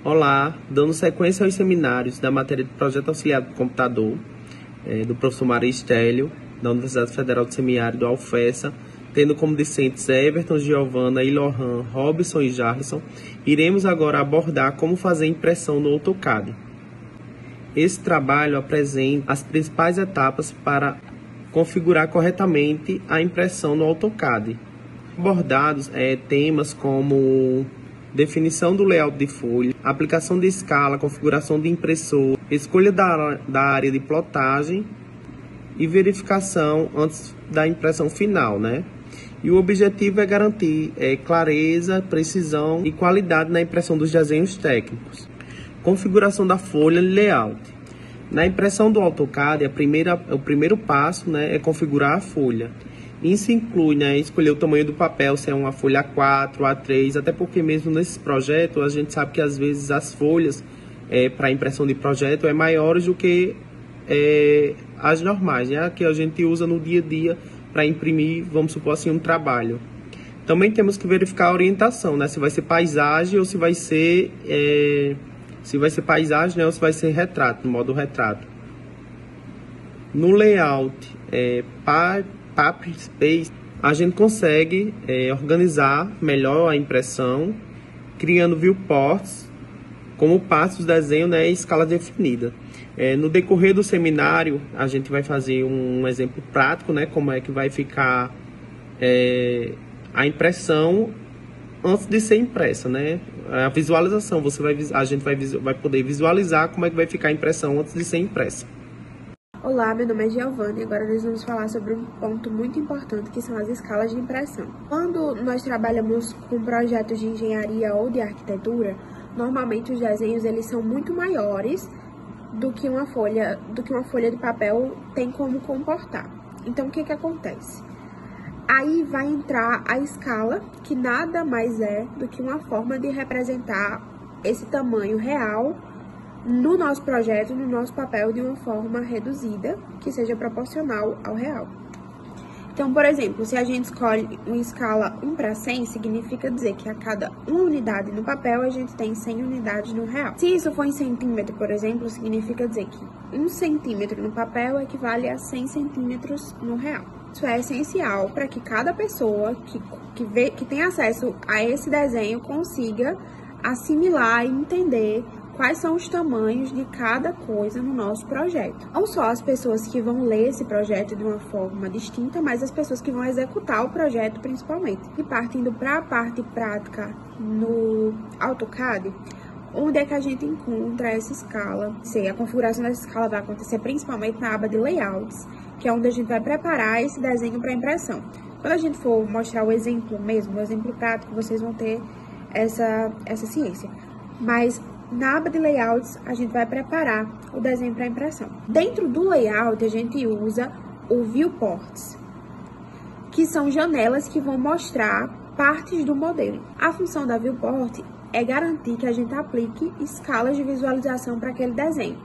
Olá, dando sequência aos seminários da matéria de Projeto Auxiliar do Computador, do professor Maria Estélio, da Universidade Federal do Semiárido, UFESA, tendo como discentes Everton, Giovana, Ilohan, Robson e Jarlison, iremos agora abordar como fazer impressão no AutoCAD. Esse trabalho apresenta as principais etapas para configurar corretamente a impressão no AutoCAD. Abordados temas como definição do layout de folha, aplicação de escala, configuração de impressor, escolha da área de plotagem e verificação antes da impressão final, né? E o objetivo é garantir clareza, precisão e qualidade na impressão dos desenhos técnicos. Configuração da folha e layout. Na impressão do AutoCAD, o primeiro passo, né, é configurar a folha. Isso inclui, né, escolher o tamanho do papel, se é uma folha A4, A3, até porque mesmo nesses projetos a gente sabe que às vezes as folhas para impressão de projeto é maiores do que as normais, né, que a gente usa no dia a dia para imprimir, vamos supor assim, um trabalho. Também temos que verificar a orientação, né, se vai ser paisagem ou se vai ser paisagem, né, ou se vai ser retrato, no modo retrato. No layout, Paper Space, a gente consegue organizar melhor a impressão, criando viewports como partes do desenho, né, em escala definida. No decorrer do seminário, a gente vai fazer um exemplo prático, né, como é que vai ficar a impressão antes de ser impressa, né? A visualização, a gente vai poder visualizar como é que vai ficar a impressão antes de ser impressa. Olá, meu nome é Giovana e agora nós vamos falar sobre um ponto muito importante que são as escalas de impressão. Quando nós trabalhamos com projetos de engenharia ou de arquitetura, normalmente os desenhos eles são muito maiores do que uma folha de papel tem como comportar. Então o que acontece? Aí vai entrar a escala, que nada mais é do que uma forma de representar esse tamanho real no nosso projeto, no nosso papel, de uma forma reduzida, que seja proporcional ao real. Então, por exemplo, se a gente escolhe uma escala 1:100, significa dizer que a cada uma unidade no papel, a gente tem 100 unidades no real. Se isso for em centímetro, por exemplo, significa dizer que 1 centímetro no papel equivale a 100 centímetros no real. Isso é essencial para que cada pessoa que tem acesso a esse desenho consiga assimilar e entender quais são os tamanhos de cada coisa no nosso projeto. Não só as pessoas que vão ler esse projeto de uma forma distinta, mas as pessoas que vão executar o projeto principalmente. E partindo para a parte prática no AutoCAD, onde é que a gente encontra essa escala? A configuração dessa escala vai acontecer principalmente na aba de Layouts, que é onde a gente vai preparar esse desenho para impressão. Quando a gente for mostrar o exemplo mesmo, o exemplo prático, vocês vão ter essa ciência. Mas na aba de Layouts, a gente vai preparar o desenho para impressão. Dentro do Layout, a gente usa o Viewports, que são janelas que vão mostrar partes do modelo. A função da Viewport é garantir que a gente aplique escalas de visualização para aquele desenho.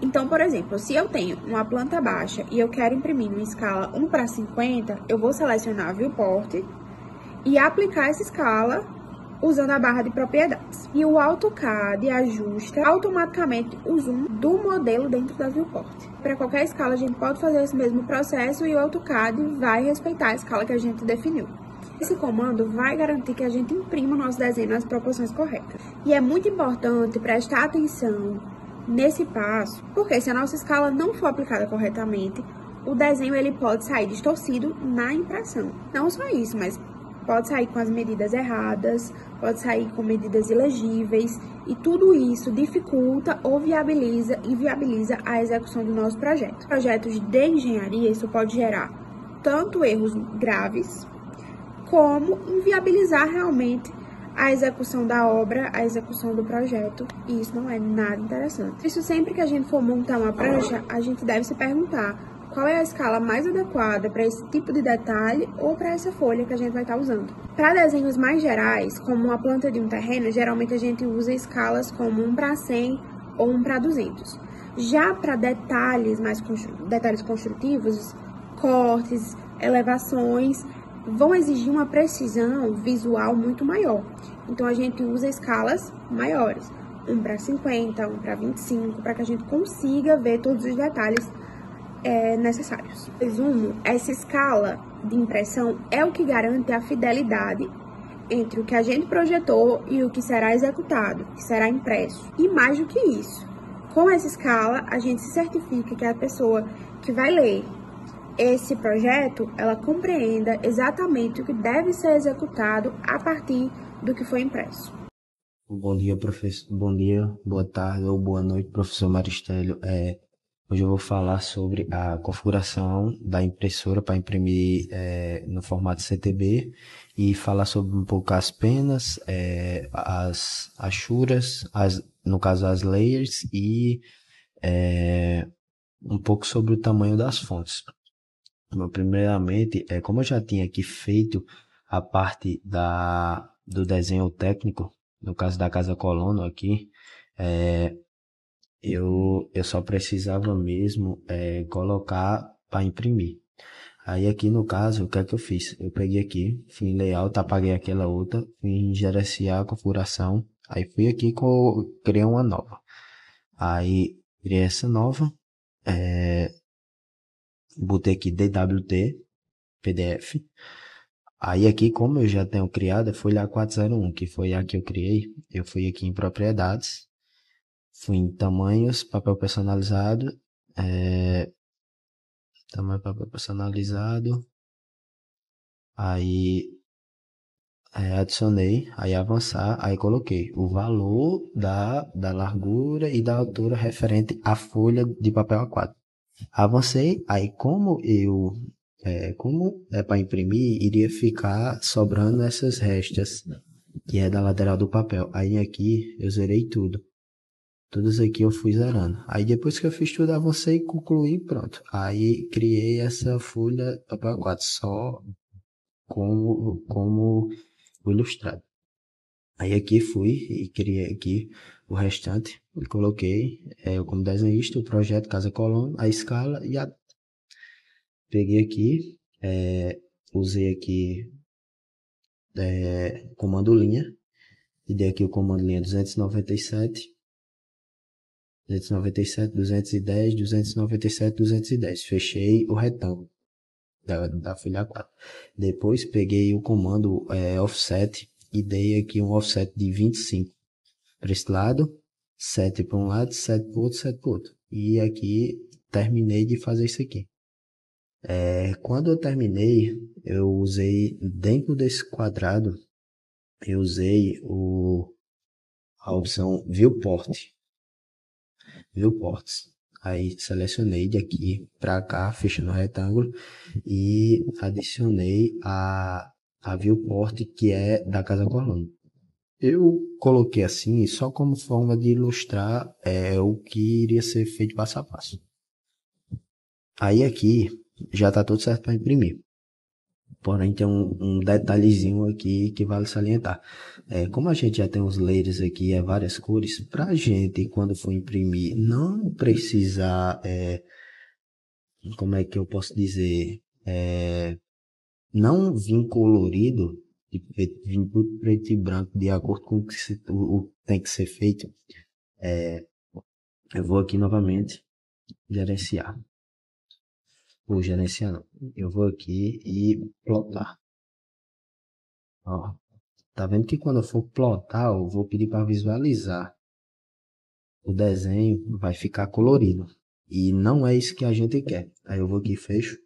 Então, por exemplo, se eu tenho uma planta baixa e eu quero imprimir uma escala 1:50, eu vou selecionar a Viewport e aplicar essa escala usando a barra de propriedades. E o AutoCAD ajusta automaticamente o zoom do modelo dentro da Viewport. Para qualquer escala, a gente pode fazer esse mesmo processo e o AutoCAD vai respeitar a escala que a gente definiu. Esse comando vai garantir que a gente imprima o nosso desenho nas proporções corretas. E é muito importante prestar atenção nesse passo, porque se a nossa escala não for aplicada corretamente, o desenho ele pode sair distorcido na impressão. Não só isso, mas pode sair com as medidas erradas, pode sair com medidas ilegíveis, e tudo isso dificulta ou inviabiliza a execução do nosso projeto. Projetos de engenharia, isso pode gerar tanto erros graves, como inviabilizar realmente a execução da obra, a execução do projeto, e isso não é nada interessante. Isso sempre que a gente for montar uma prancha, a gente deve se perguntar qual é a escala mais adequada para esse tipo de detalhe ou para essa folha que a gente vai estar usando. Para desenhos mais gerais, como uma planta de um terreno, geralmente a gente usa escalas como 1:100 ou 1:200. Já para detalhes construtivos, cortes, elevações, vão exigir uma precisão visual muito maior. Então a gente usa escalas maiores, um para 50, um para 25, para que a gente consiga ver todos os detalhes necessários. Resumo, essa escala de impressão é o que garante a fidelidade entre o que a gente projetou e o que será executado, que será impresso. E mais do que isso, com essa escala, a gente se certifica que a pessoa que vai ler esse projeto, ela compreenda exatamente o que deve ser executado a partir do que foi impresso. Bom dia, professor. Bom dia, boa tarde ou boa noite, professor Maristélio. Hoje eu vou falar sobre a configuração da impressora para imprimir no formato CTB e falar sobre um pouco as penas, as achuras, no caso as layers e um pouco sobre o tamanho das fontes. Primeiramente, como eu já tinha aqui feito a parte do desenho técnico, no caso da Casa Colono aqui, eu só precisava mesmo colocar para imprimir. Aí aqui no caso, o que é que eu fiz? Eu peguei aqui, fui em layout, apaguei aquela outra, fui em gerenciar a configuração, aí fui aqui criei uma nova. Aí criei essa nova, botei aqui DWT, PDF. Aí aqui, como eu já tenho criado a folha A401, que foi a que eu criei, eu fui aqui em propriedades, fui em tamanhos, papel personalizado, tamanho papel personalizado, aí adicionei, aí avançar, aí coloquei o valor da largura e da altura referente à folha de papel A4. Avancei, aí como é para imprimir, iria ficar sobrando essas restas, que é da lateral do papel. Aí aqui eu zerei tudo. Todos aqui eu fui zerando. Aí depois que eu fiz tudo, avancei e concluí, pronto. Aí criei essa folha papel 4 só como o ilustrado. Aí aqui fui e criei aqui o restante. E coloquei eu como desenhista, o projeto Casa Colono, a escala e a... Peguei aqui, usei aqui comando linha. E dei aqui o comando linha 297, 210, 297, 210. Fechei o retângulo da folha A4. Depois peguei o comando offset e dei aqui um offset de 25 para esse lado, 7 para um lado, 7 para o outro, 7 para o outro. E aqui terminei de fazer isso aqui. Quando eu terminei, eu usei dentro desse quadrado, eu usei a opção Viewports. Aí selecionei de aqui para cá, fechando o retângulo, e adicionei a viewport que é da Casa Colono. Eu coloquei assim só como forma de ilustrar o que iria ser feito passo a passo. Aí aqui já está tudo certo para imprimir. Porém, tem um detalhezinho aqui que vale salientar. Como a gente já tem os layers aqui, várias cores, para a gente, quando for imprimir, não precisar, como é que eu posso dizer, não vir colorido, vir tudo preto e branco, de acordo com o que tem que ser feito. Eu vou aqui novamente, gerenciar. Vou gerenciar não. Eu vou aqui e plotar. Ó. Tá vendo que quando eu for plotar, eu vou pedir para visualizar. O desenho vai ficar colorido. E não é isso que a gente quer. Aí eu vou aqui, fecho.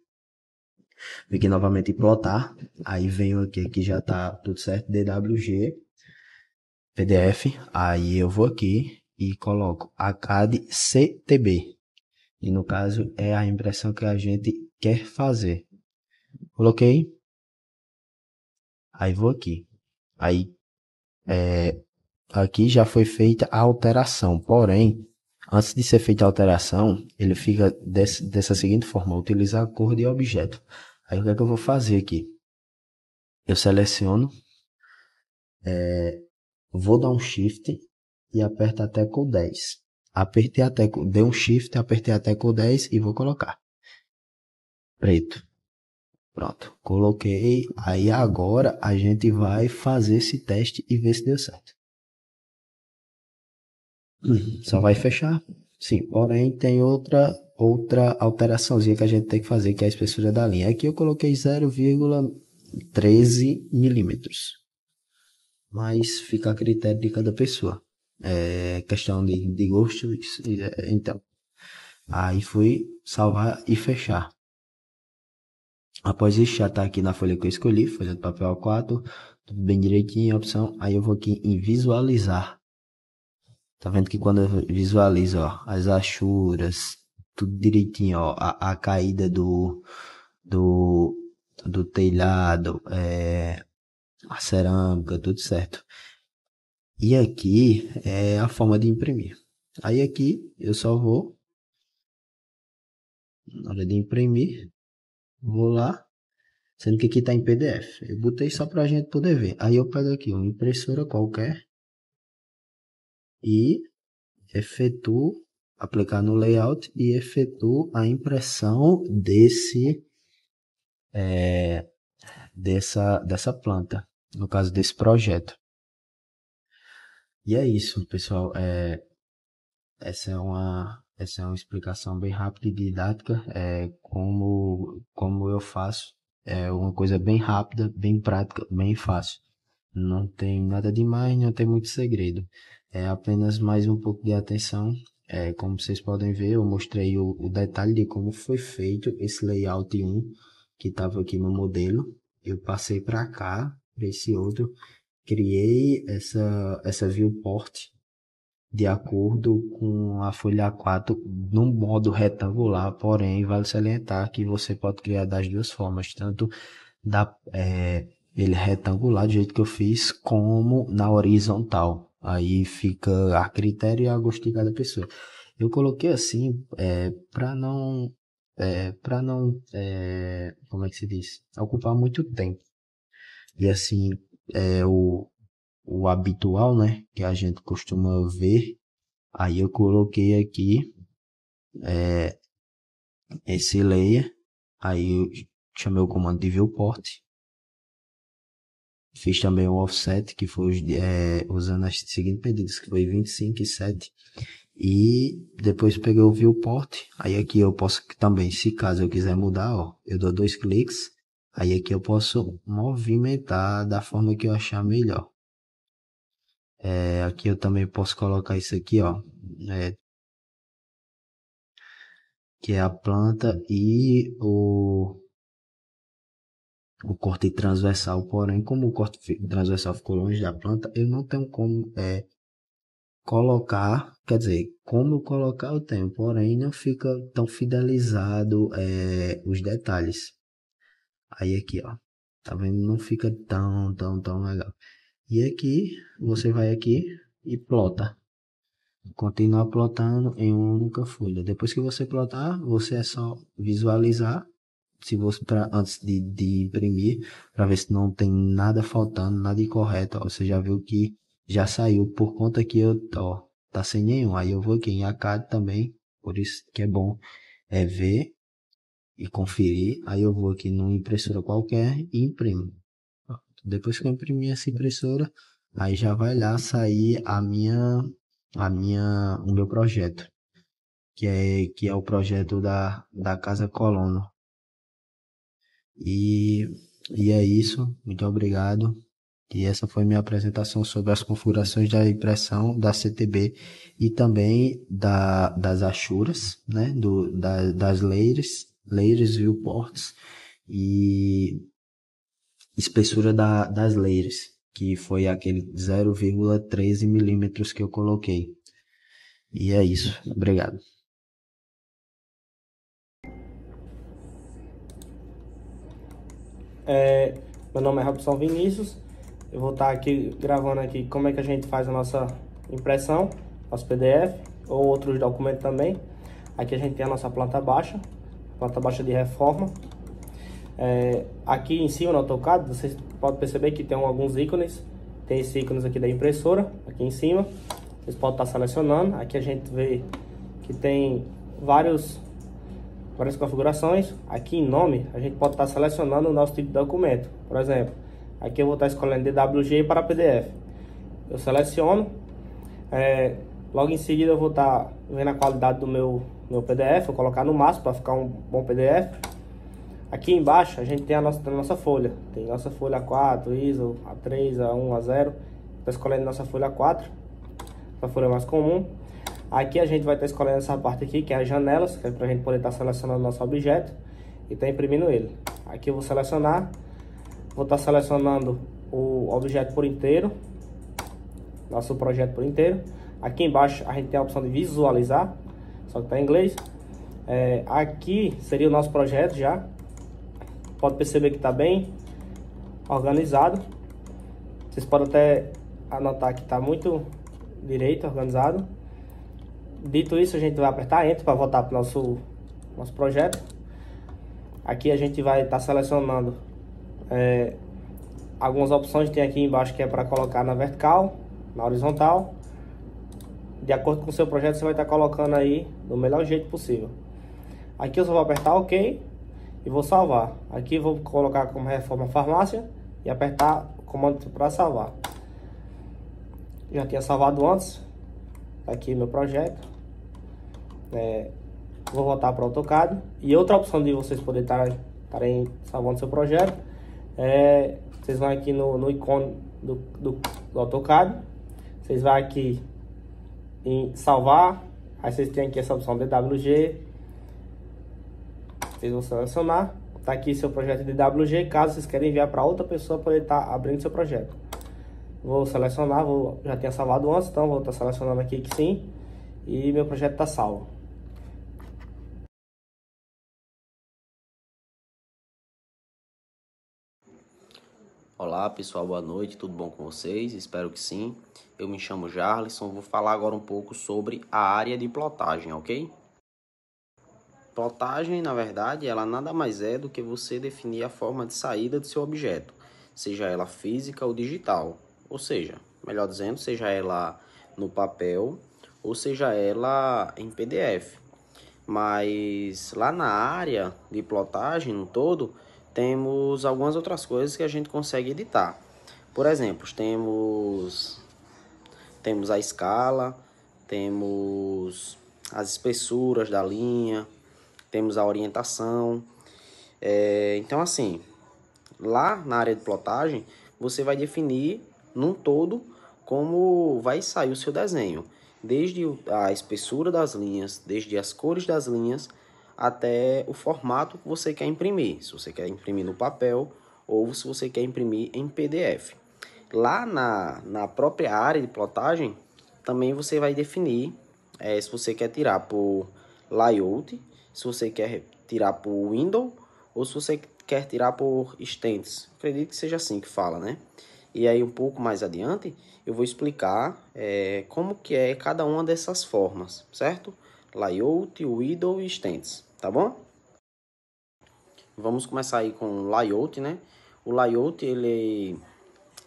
Vou aqui novamente em plotar. Aí venho aqui que já tá tudo certo. DWG. PDF. Aí eu vou aqui e coloco ACAD CTB. E no caso é a impressão que a gente quer fazer. Coloquei. Aí vou aqui. Aí aqui já foi feita a alteração, porém, antes de ser feita a alteração, ele fica dessa seguinte forma: utilizar a cor de objeto. Aí o que é que eu vou fazer aqui? Eu seleciono, vou dar um Shift e aperto a tecla 10. Apertei a tecla, dei um Shift, apertei a tecla 10 e vou colocar preto. Pronto, coloquei. Aí agora a gente vai fazer esse teste e ver se deu certo. Só vai fechar. Sim, porém tem outra alteraçãozinha que a gente tem que fazer, que é a espessura da linha. Aqui eu coloquei 0,13 milímetros, mas fica a critério de cada pessoa. É questão de gosto, então. Aí fui salvar e fechar. Após isso, já tá aqui na folha que eu escolhi, folha de papel A4, tudo bem direitinho, opção. Aí eu vou aqui em visualizar. Tá vendo que quando eu visualizo, ó, as achuras, tudo direitinho, ó, a caída do, do telhado, a cerâmica, tudo certo. E aqui é a forma de imprimir. Aí aqui eu só vou, na hora de imprimir, vou lá, sendo que aqui tá em PDF. Eu botei só pra gente poder ver. Aí eu pego aqui uma impressora qualquer e efetuo, aplicar no layout e efetuo a impressão dessa planta, no caso desse projeto. E é isso, pessoal. Essa é uma explicação bem rápida e didática, como eu faço. É uma coisa bem rápida, bem prática, bem fácil. Não tem nada demais, não tem muito segredo. É apenas mais um pouco de atenção. Como vocês podem ver, eu mostrei o detalhe de como foi feito esse layout 1 que estava aqui no modelo. Eu passei para cá, para esse outro, criei essa viewport de acordo com a folha A4 num modo retangular, porém vale salientar que você pode criar das duas formas, tanto ele retangular do jeito que eu fiz, como na horizontal. Aí fica a critério e a gosto de cada pessoa. Eu coloquei assim para não, como é que se diz? Ocupar muito tempo. E assim, o habitual, né, que a gente costuma ver. Aí eu coloquei aqui esse layer, aí eu chamei o comando de viewport, fiz também o offset, que foi usando as seguintes medidas, que foi 25 e 7, e depois peguei o viewport. Aí aqui eu posso também, se caso eu quiser mudar, ó, eu dou 2 cliques, aí aqui eu posso movimentar da forma que eu achar melhor. Aqui eu também posso colocar isso aqui, ó, que é a planta e o corte transversal. Porém, como o corte transversal ficou longe da planta, eu não tenho como colocar, quer dizer, como colocar eu tenho, porém não fica tão fidelizado os detalhes. Aí aqui, ó, tá vendo? Não fica tão legal. E aqui, você vai aqui e plota. Continuar plotando em uma única folha. Depois que você plotar, você é só visualizar, se você antes de imprimir, para ver se não tem nada faltando, nada incorreto. Ó, você já viu que já saiu por conta que tá sem nenhum. Aí eu vou aqui em ACAD também, por isso que é bom ver e conferir. Aí eu vou aqui numa impressora qualquer e imprimo. Depois que eu imprimir essa impressora, aí já vai lá sair o meu projeto, que é o projeto da Casa Colono. E é isso, muito obrigado. E essa foi minha apresentação sobre as configurações da impressão da CTB e também das achuras, né, das layers, viewports e espessura das layers, que foi aquele 0,13 milímetros que eu coloquei. E é isso, obrigado. Meu nome é Robson Vinícius. Eu vou estar aqui gravando aqui como é que a gente faz a nossa impressão, nosso PDF ou outros documentos também. Aqui a gente tem a nossa planta baixa de reforma. Aqui em cima no AutoCAD vocês podem perceber que tem alguns ícones. Tem esse ícone aqui da impressora, aqui em cima. Vocês podem estar selecionando. Aqui a gente vê que tem várias configurações. Aqui em nome, a gente pode estar selecionando o nosso tipo de documento. Por exemplo, aqui eu vou estar escolhendo DWG para PDF. Eu seleciono. Logo em seguida eu vou estar vendo a qualidade do meu PDF, vou colocar no máximo para ficar um bom PDF. Aqui embaixo a gente tem a nossa folha, tem nossa folha A4, ISO, A3, A1, A0. Estou escolhendo nossa folha A4, a folha mais comum. Aqui a gente vai estar escolhendo essa parte aqui, que é as janelas, que é para a gente poder estar selecionando nosso objeto e estar imprimindo ele. Aqui eu vou selecionar, vou estar selecionando o objeto por inteiro, nosso projeto por inteiro. Aqui embaixo a gente tem a opção de visualizar, só que está em inglês. Aqui seria o nosso projeto já. Pode perceber que está bem organizado. Vocês podem até anotar que está muito direito, organizado. Dito isso, a gente vai apertar Enter para voltar para o nosso projeto. Aqui a gente vai estar selecionando algumas opções. Tem aqui embaixo que é para colocar na vertical, na horizontal. De acordo com o seu projeto, você vai estar colocando aí do melhor jeito possível. Aqui eu só vou apertar OK e vou salvar. Aqui eu vou colocar como Reforma Farmácia e apertar o comando para salvar. Já tinha salvado antes. Aqui meu projeto. Vou voltar para o AutoCAD. E outra opção de vocês poderem estarem salvando seu projeto vocês vão aqui no ícone do AutoCAD. Vocês vão aqui em salvar. Aí vocês têm aqui essa opção DWG. Vocês vão selecionar. Tá aqui seu projeto DWG. Caso vocês querem enviar para outra pessoa poder estar abrindo seu projeto. Vou selecionar. Já tinha salvado antes, então vou estar selecionando aqui que sim. E meu projeto está salvo. Olá pessoal, boa noite, tudo bom com vocês? Espero que sim. Eu me chamo Jarlisson, vou falar agora um pouco sobre a área de plotagem, ok? Plotagem, na verdade, ela nada mais é do que você definir a forma de saída do seu objeto, seja ela física ou digital, ou seja, melhor dizendo, seja ela no papel ou seja ela em PDF. Mas lá na área de plotagem no todo, temos algumas outras coisas que a gente consegue editar. Por exemplo, temos a escala, temos as espessuras da linha, temos a orientação. Então assim, lá na área de plotagem, você vai definir num todo como vai sair o seu desenho. Desde a espessura das linhas, desde as cores das linhas, até o formato que você quer imprimir. Se você quer imprimir no papel ou se você quer imprimir em PDF. Lá na própria área de plotagem, também você vai definir se você quer tirar por layout, se você quer tirar por window ou se você quer tirar por extents. Acredito que seja assim que fala, né? E aí um pouco mais adiante eu vou explicar como que é cada uma dessas formas, certo? Layout, window e extents, tá bom? Vamos começar aí com o layout, né? O layout ele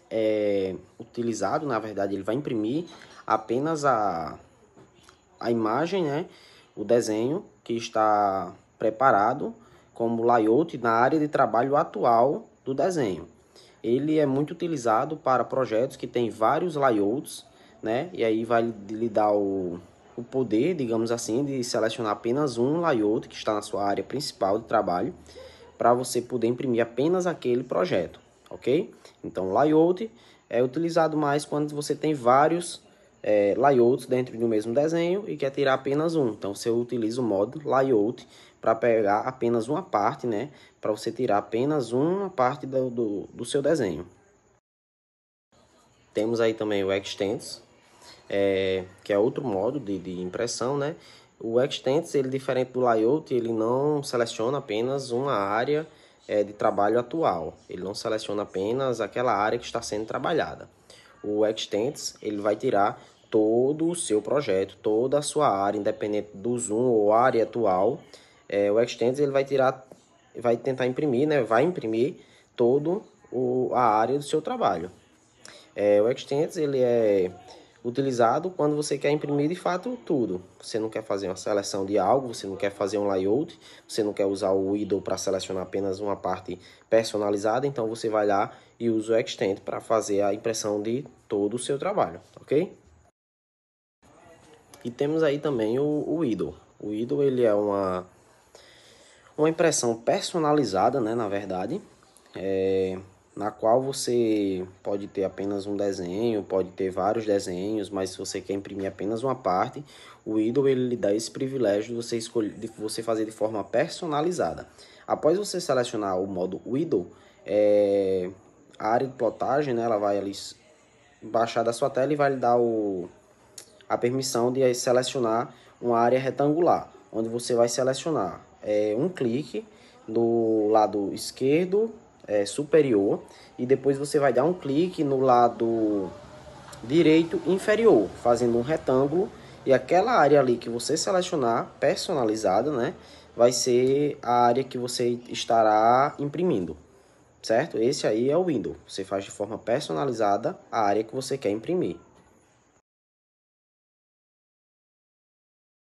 é utilizado, na verdade ele vai imprimir apenas a imagem, né? O desenho que está preparado como layout na área de trabalho atual do desenho. Ele é muito utilizado para projetos que tem vários layouts, né? E aí vai lhe dar o poder, digamos assim, de selecionar apenas um layout que está na sua área principal de trabalho, para você poder imprimir apenas aquele projeto, ok? Então, layout é utilizado mais quando você tem vários layouts dentro do mesmo desenho e quer tirar apenas um. Então, você utiliza o modo layout para pegar apenas uma parte, né? Para você tirar apenas uma parte do seu desenho. Temos aí também o Extents, que é outro modo de impressão, né? O Extents, ele diferente do layout, ele não seleciona apenas uma área de trabalho atual. Ele não seleciona apenas aquela área que está sendo trabalhada. O Extents, ele vai tirar todo o seu projeto, toda a sua área, independente do zoom ou área atual. O Extents, ele vai tentar imprimir, né? Vai imprimir toda a área do seu trabalho. O Extents, ele é utilizado quando você quer imprimir de fato tudo. Você não quer fazer uma seleção de algo, você não quer fazer um layout, você não quer usar o window para selecionar apenas uma parte personalizada, então você vai lá e usa o Extend para fazer a impressão de todo o seu trabalho, ok? E temos aí também o Idle. O Idle, ele é uma impressão personalizada, né, na verdade, na qual você pode ter apenas um desenho, pode ter vários desenhos, mas se você quer imprimir apenas uma parte, o Idle ele lhe dá esse privilégio de você escolher, de você fazer de forma personalizada. Após você selecionar o modo Idle, a área de plotagem, né, ela vai ali baixar da sua tela e vai lhe dar a permissão de selecionar uma área retangular, onde você vai selecionar um clique no lado esquerdo superior e depois você vai dar um clique no lado direito inferior, fazendo um retângulo, e aquela área ali que você selecionar, personalizada, né, vai ser a área que você estará imprimindo, certo? Esse aí é o Windows, você faz de forma personalizada a área que você quer imprimir.